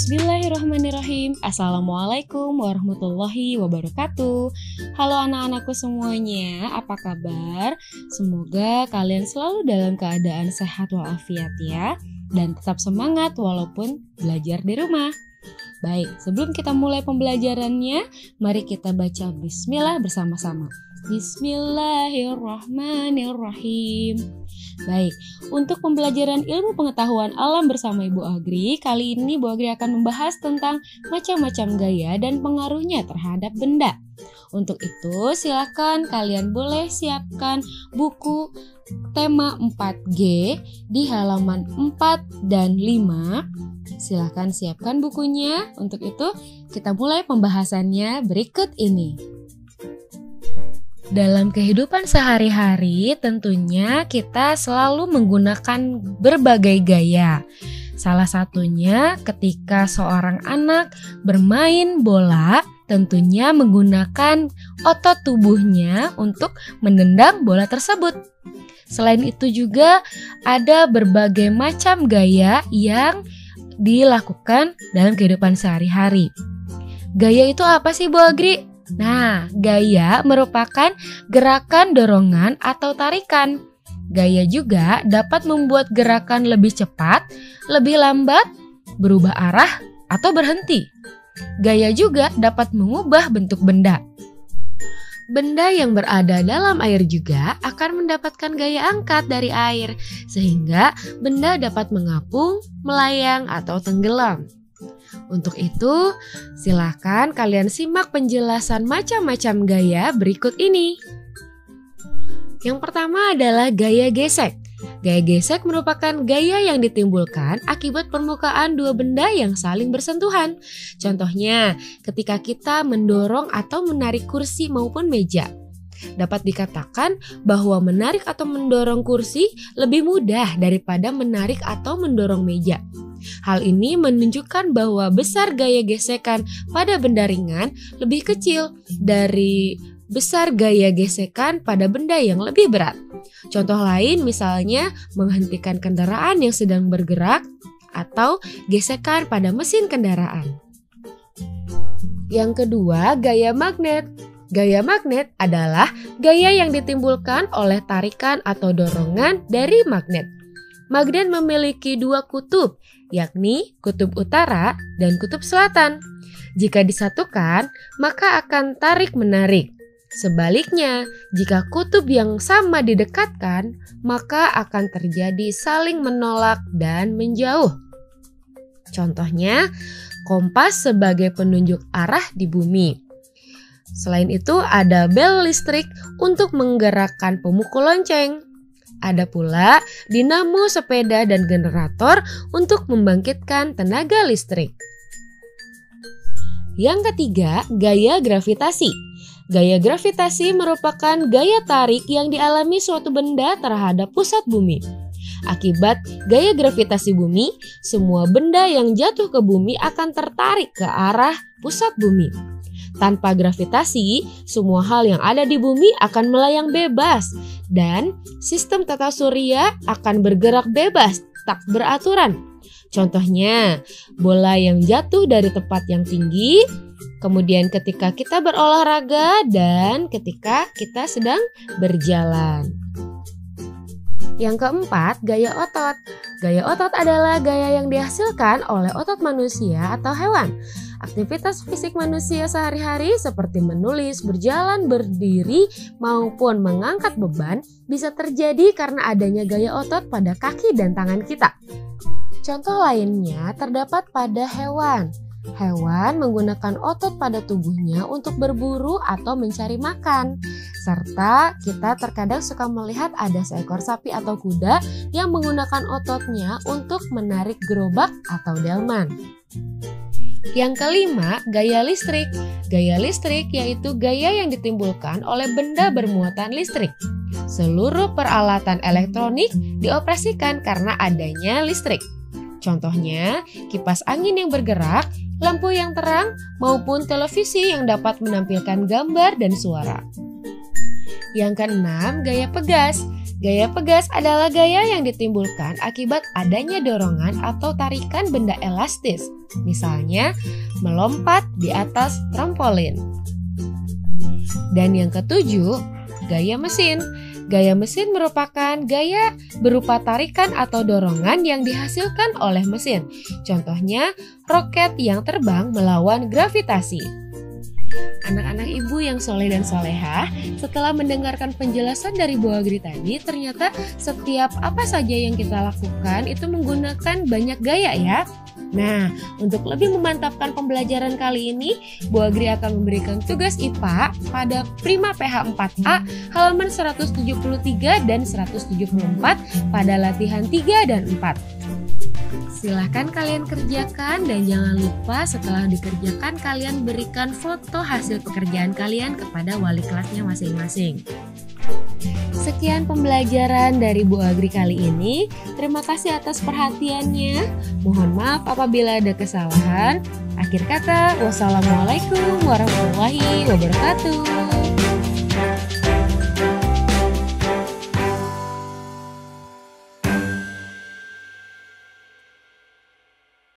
Bismillahirrahmanirrahim. Assalamualaikum warahmatullahi wabarakatuh. Halo anak-anakku semuanya, apa kabar? Semoga kalian selalu dalam keadaan sehat walafiat ya, dan tetap semangat walaupun belajar di rumah. Baik, sebelum kita mulai pembelajarannya, mari kita baca bismillah bersama-sama. Bismillahirrahmanirrahim. Baik, untuk pembelajaran ilmu pengetahuan alam bersama Ibu Agri, kali ini Ibu Agri akan membahas tentang macam-macam gaya dan pengaruhnya terhadap benda. Untuk itu, silakan kalian boleh siapkan buku tema 4G di halaman 4 dan 5. Silakan siapkan bukunya. Untuk itu, kita mulai pembahasannya berikut ini. Dalam kehidupan sehari-hari, tentunya kita selalu menggunakan berbagai gaya. Salah satunya ketika seorang anak bermain bola, tentunya menggunakan otot tubuhnya untuk menendang bola tersebut. Selain itu juga ada berbagai macam gaya yang dilakukan dalam kehidupan sehari-hari. Gaya itu apa sih, Bu Agri? Nah, gaya merupakan gerakan dorongan atau tarikan. Gaya juga dapat membuat gerakan lebih cepat, lebih lambat, berubah arah, atau berhenti. Gaya juga dapat mengubah bentuk benda. Benda yang berada dalam air juga akan mendapatkan gaya angkat dari air, sehingga benda dapat mengapung, melayang, atau tenggelam. Untuk itu, silakan kalian simak penjelasan macam-macam gaya berikut ini. Yang pertama adalah gaya gesek. Gaya gesek merupakan gaya yang ditimbulkan akibat permukaan dua benda yang saling bersentuhan. Contohnya, ketika kita mendorong atau menarik kursi maupun meja. Dapat dikatakan bahwa menarik atau mendorong kursi lebih mudah daripada menarik atau mendorong meja. Hal ini menunjukkan bahwa besar gaya gesekan pada benda ringan lebih kecil dari besar gaya gesekan pada benda yang lebih berat. Contoh lain misalnya menghentikan kendaraan yang sedang bergerak atau gesekan pada mesin kendaraan. Yang kedua, gaya magnet. Gaya magnet adalah gaya yang ditimbulkan oleh tarikan atau dorongan dari magnet. Magnet memiliki dua kutub, yakni kutub utara dan kutub selatan. Jika disatukan, maka akan tarik-menarik. Sebaliknya, jika kutub yang sama didekatkan, maka akan terjadi saling menolak dan menjauh. Contohnya, kompas sebagai penunjuk arah di bumi. Selain itu, ada bel listrik untuk menggerakkan pemukul lonceng. Ada pula dinamo sepeda dan generator untuk membangkitkan tenaga listrik. Yang ketiga, gaya gravitasi. Gaya gravitasi merupakan gaya tarik yang dialami suatu benda terhadap pusat bumi. Akibat gaya gravitasi bumi, semua benda yang jatuh ke bumi akan tertarik ke arah pusat bumi. Tanpa gravitasi, semua hal yang ada di bumi akan melayang bebas dan sistem tata surya akan bergerak bebas, tak beraturan. Contohnya, bola yang jatuh dari tempat yang tinggi, kemudian ketika kita berolahraga dan ketika kita sedang berjalan. Yang keempat, gaya otot. Gaya otot adalah gaya yang dihasilkan oleh otot manusia atau hewan. Aktivitas fisik manusia sehari-hari seperti menulis, berjalan, berdiri, maupun mengangkat beban bisa terjadi karena adanya gaya otot pada kaki dan tangan kita. Contoh lainnya terdapat pada hewan. Hewan menggunakan otot pada tubuhnya untuk berburu atau mencari makan. Serta kita terkadang suka melihat ada seekor sapi atau kuda yang menggunakan ototnya untuk menarik gerobak atau delman. Yang kelima, gaya listrik. Gaya listrik yaitu gaya yang ditimbulkan oleh benda bermuatan listrik. Seluruh peralatan elektronik dioperasikan karena adanya listrik. Contohnya, kipas angin yang bergerak, lampu yang terang, maupun televisi yang dapat menampilkan gambar dan suara. Yang keenam, gaya pegas. Gaya pegas adalah gaya yang ditimbulkan akibat adanya dorongan atau tarikan benda elastis, misalnya melompat di atas trampolin. Dan yang ketujuh, gaya mesin. Gaya mesin merupakan gaya berupa tarikan atau dorongan yang dihasilkan oleh mesin. Contohnya, roket yang terbang melawan gravitasi. Anak-anak ibu yang soleh dan solehah, setelah mendengarkan penjelasan dari Bu Agri tadi, ternyata setiap apa saja yang kita lakukan itu menggunakan banyak gaya ya. Nah, untuk lebih memantapkan pembelajaran kali ini, Bu Agri akan memberikan tugas IPA pada Prima PH 4A halaman 173 dan 174 pada latihan 3 dan 4. Silahkan kalian kerjakan dan jangan lupa setelah dikerjakan kalian berikan foto hasil pekerjaan kalian kepada wali kelasnya masing-masing. Sekian pembelajaran dari Bu Agri kali ini. Terima kasih atas perhatiannya. Mohon maaf apabila ada kesalahan. Akhir kata, wassalamualaikum warahmatullahi wabarakatuh.